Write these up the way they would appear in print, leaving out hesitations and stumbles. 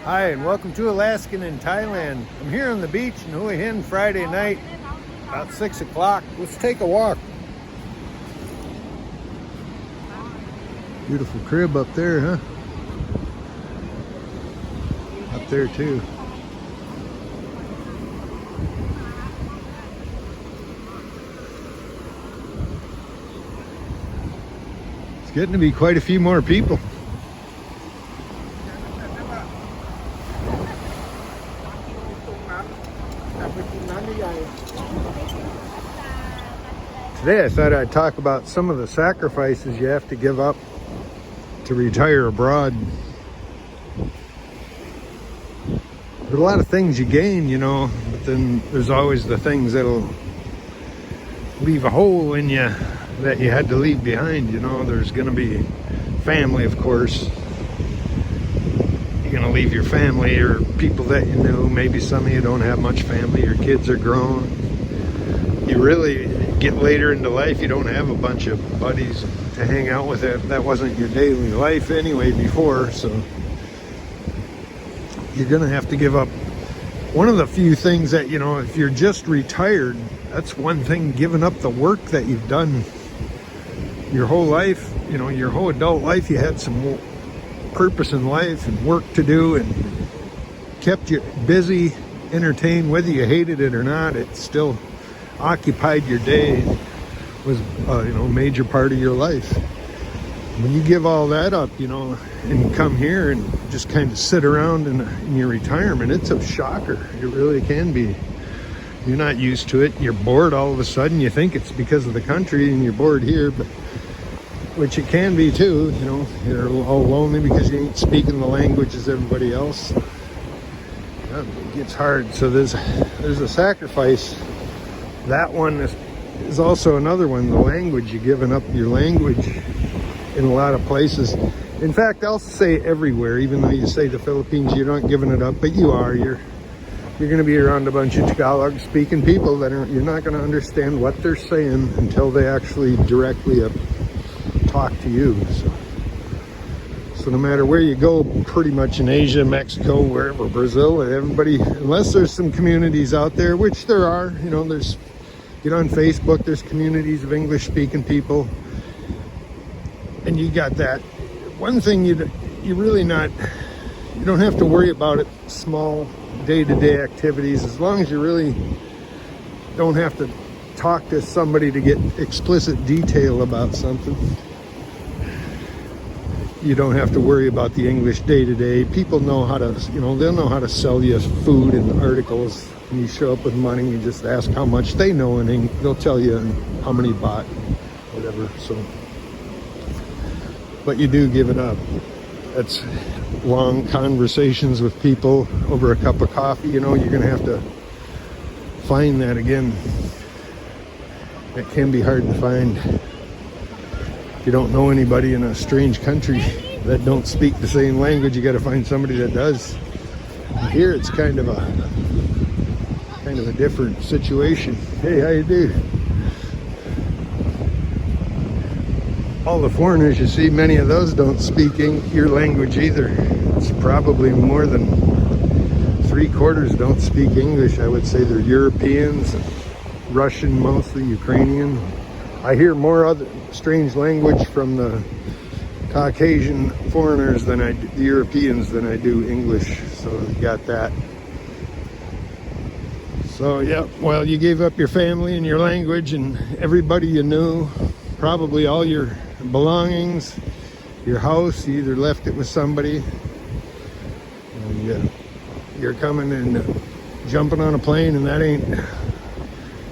Hi, and welcome to Alaskan in Thailand. I'm here on the beach in Hua Hin Friday night, about 6 o'clock. Let's take a walk. Beautiful crib up there, huh? Up there too. It's getting to be quite a few more people. Today I thought I'd talk about some of the sacrifices you have to give up to retire abroad. There's a lot of things you gain, you know, but then there's always the things that'll leave a hole in you that you had to leave behind, you know. There's going to be family, of course. You're going to leave your family or people that you knew. Maybe some of you don't have much family. Your kids are grown. You really get later into life, you don't have a bunch of buddies to hang out with. That wasn't your daily life anyway before, so you're gonna have to give up one of the few things that, you know, if you're just retired, that's one thing, giving up the work that you've done your whole life, you know, your whole adult life. You had some purpose in life and work to do and kept you busy, entertained, whether you hated it or not. It still occupied your day, was you know, a major part of your life. When you give all that up, you know, and come here and just kind of sit around in your retirement, it's a shocker. It really can be. You're not used to it. You're bored all of a sudden. You think it's because of the country and you're bored here, but which it can be too. You know, you're all lonely because you ain't speaking the language as everybody else. Yeah, it gets hard. So there's a sacrifice. That one is also another one, the language. You're giving up your language in a lot of places. In fact, I'll say everywhere, even though you say the Philippines, you're not giving it up, but you are. You're going to be around a bunch of Tagalog speaking people that you're not going to understand what they're saying until they actually directly talk to you. So no matter where you go, pretty much in Asia, Mexico, wherever, Brazil, everybody, unless there's some communities out there, which there are, you know, get on Facebook, there's communities of English-speaking people, and you got that. One thing you don't have to worry about it, small day-to-day activities, as long as you really don't have to talk to somebody to get explicit detail about something. You don't have to worry about the English day-to-day. People know how to, you know, they'll know how to sell you food and articles. When you show up with money, you just ask how much they know, and they'll tell you how many bought, whatever. So, but you do give it up. That's long conversations with people over a cup of coffee. You know, you're going to have to find that again. It can be hard to find. If you don't know anybody in a strange country that don't speak the same language, you got to find somebody that does. Here it's kind of a different situation. Hey, how you do? All the foreigners you see, many of those don't speak your language either. It's probably more than 3/4 don't speak English. I would say they're Europeans, Russian mostly, Ukrainian. I hear more other strange language from the Caucasian foreigners than the Europeans than I do English. So you got that. So yeah, well, you gave up your family and your language and everybody you knew, probably all your belongings, your house. You either left it with somebody, and you're coming and jumping on a plane, and that ain't the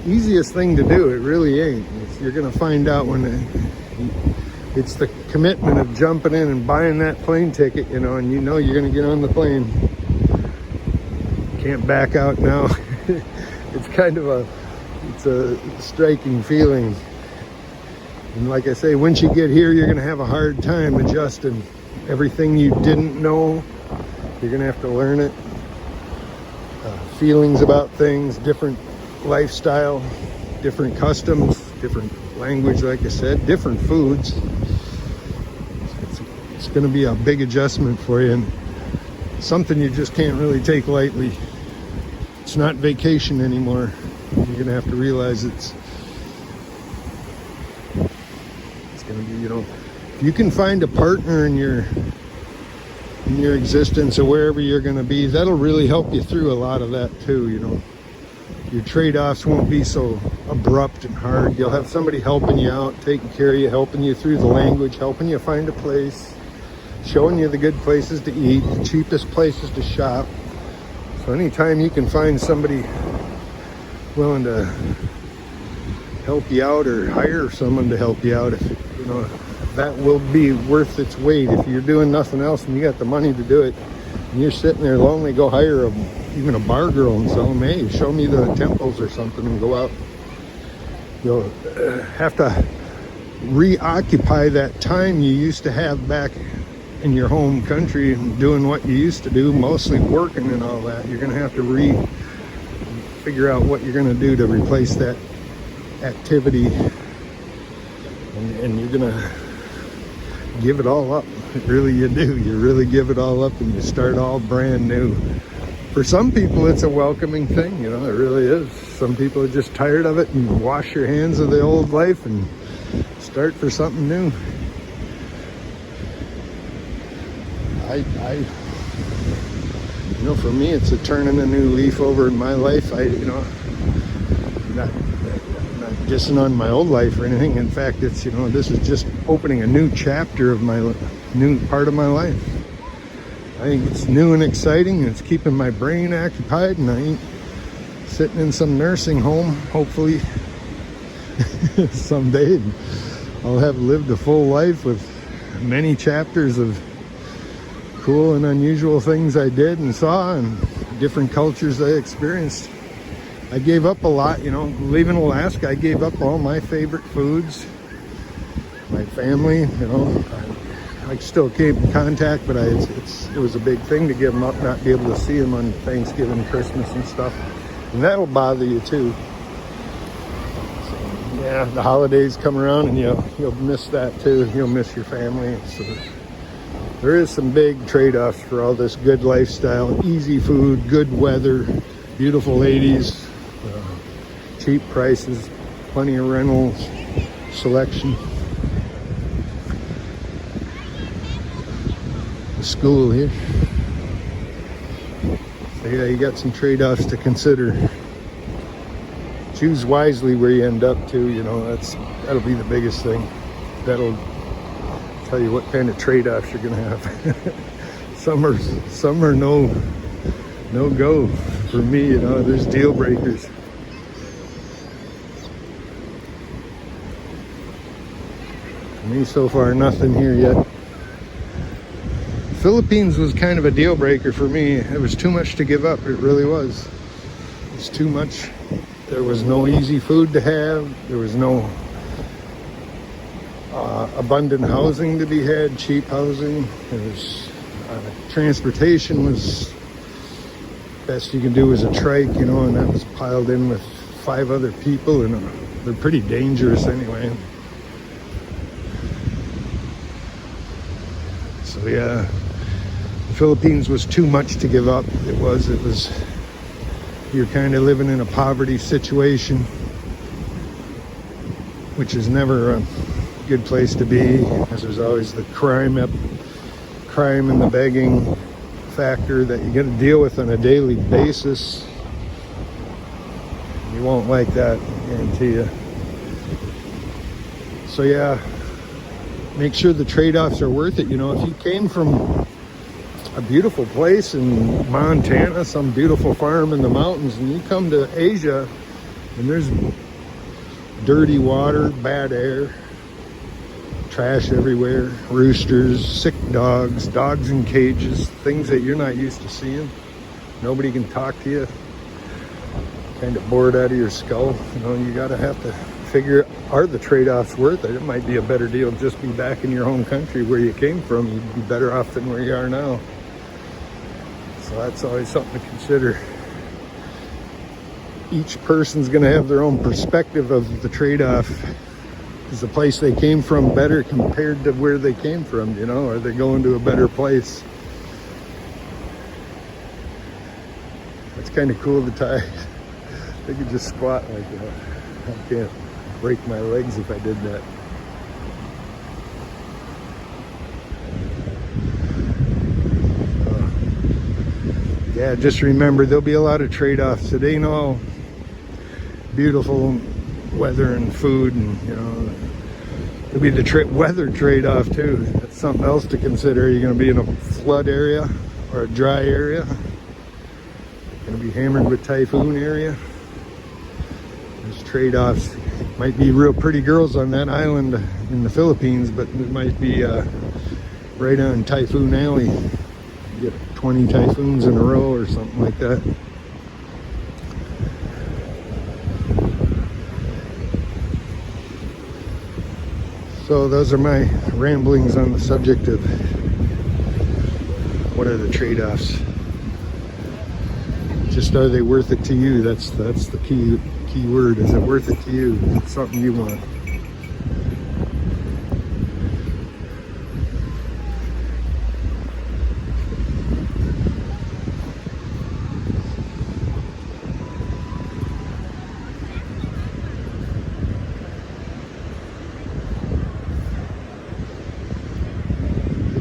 easiest thing to do. It really ain't. You're gonna find out when it's the commitment of jumping in and buying that plane ticket, you know, and you know you're gonna get on the plane. Can't back out now. It's kind of a striking feeling. And like I say, once you get here, you're going to have a hard time adjusting. Everything you didn't know, you're going to have to learn it. Feelings about things, different lifestyle, different customs, different language, like I said, different foods. It's going to be a big adjustment for you. And something you just can't really take lightly. It's not vacation anymore. You're gonna have to realize it's gonna be, you know, if you can find a partner in your existence or wherever you're gonna be, that'll really help you through a lot of that too, you know. Your trade-offs won't be so abrupt and hard. You'll have somebody helping you out, taking care of you, helping you through the language, helping you find a place, showing you the good places to eat, the cheapest places to shop. So anytime you can find somebody willing to help you out or hire someone to help you out, if you know, that will be worth its weight. If you're doing nothing else and you got the money to do it and you're sitting there lonely, go hire even a bar girl and tell them, hey, show me the temples or something, and go out. You'll have to reoccupy that time you used to have back in your home country doing what you used to do, mostly working and all that. You're going to have to figure out what you're going to do to replace that activity, and you're going to give it all up. Really, you do. You really give it all up and you start all brand new. For some people, it's a welcoming thing, you know, it really is. Some people are just tired of it and wash your hands of the old life and start for something new. You know, for me, it's a turning a new leaf over in my life. You know, not dissing on my old life or anything. In fact, it's, you know, this is just opening a new chapter of my new part of my life. I think it's new and exciting, and it's keeping my brain occupied, and I ain't sitting in some nursing home, hopefully someday. I'll have lived a full life with many chapters of cool and unusual things I did and saw, and different cultures I experienced. I gave up a lot, you know, leaving Alaska. I gave up all my favorite foods, my family, you know. I still keep in contact, but it was a big thing to give them up, not be able to see them on Thanksgiving, Christmas and stuff. And that'll bother you too. So, yeah, the holidays come around and you'll miss that too. You'll miss your family. So there is some big trade-offs for all this good lifestyle, easy food, good weather, beautiful ladies, cheap prices, plenty of rentals, selection. The school here. So yeah, you got some trade-offs to consider. Choose wisely where you end up too, you know, that'll be the biggest thing. That'll tell you what kind of trade-offs you're gonna have. Some are no go for me, you know. There's deal breakers. For me so far, nothing here yet. Philippines was kind of a deal breaker for me. It was too much to give up. It really was. It's too much. There was no easy food to have. There was no abundant housing to be had, cheap housing. There was transportation was best you can do was a trike, you know, and that was piled in with 5 other people, and they're pretty dangerous anyway. So yeah, the Philippines was too much to give up. It was, you're kind of living in a poverty situation, which is never a good place to be, because there's always the crime and the begging factor that you got to deal with on a daily basis. You won't like that, I guarantee you. So yeah, make sure the trade-offs are worth it. You know, if you came from a beautiful place in Montana, some beautiful farm in the mountains, and you come to Asia and there's dirty water, bad air, trash everywhere, roosters, sick dogs, dogs in cages, things that you're not used to seeing. Nobody can talk to you. Kind of bored out of your skull. You know, you gotta have to figure, are the trade-offs worth it? It might be a better deal just be back in your home country where you came from. You'd be better off than where you are now. So that's always something to consider. Each person's gonna have their own perspective of the trade-off. Is the place they came from better compared to where they came from, you know? Are they going to a better place? It's kind of cool, the ties. They could just squat like that. I can't break my legs if I did that. Yeah, just remember there'll be a lot of trade-offs today. You know, beautiful weather and food, and you know, there'll be the weather trade-off too. That's something else to consider. You're going to be in a flood area or a dry area. Going to be hammered with typhoon area. There's trade-offs. Might be real pretty girls on that island in the Philippines, but it might be right on Typhoon Alley. You get 20 typhoons in a row or something like that. So those are my ramblings on the subject of what are the trade-offs. Just, are they worth it to you? That's the key word. Is it worth it to you? It's something you want.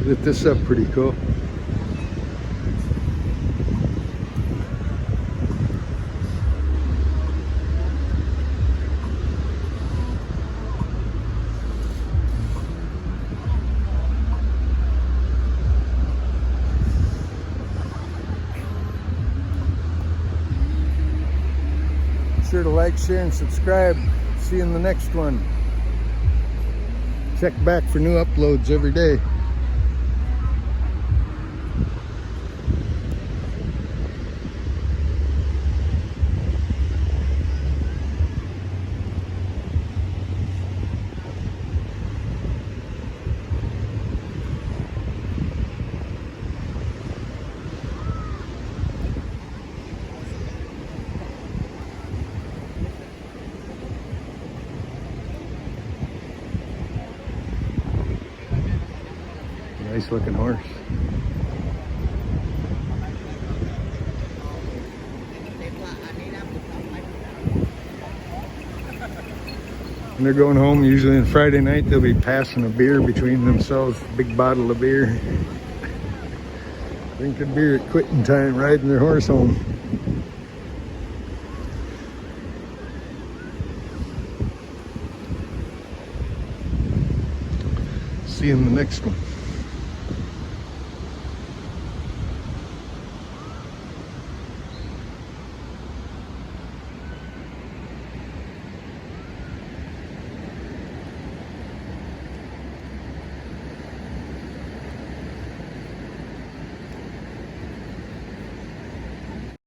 Lit this up pretty cool. Be sure to like, share, and subscribe. See you in the next one. Check back for new uploads every day. Nice looking horse. When they're going home, usually on Friday night, they'll be passing a beer between themselves, big bottle of beer. Drinking beer at quitting time, riding their horse home. See you in the next one.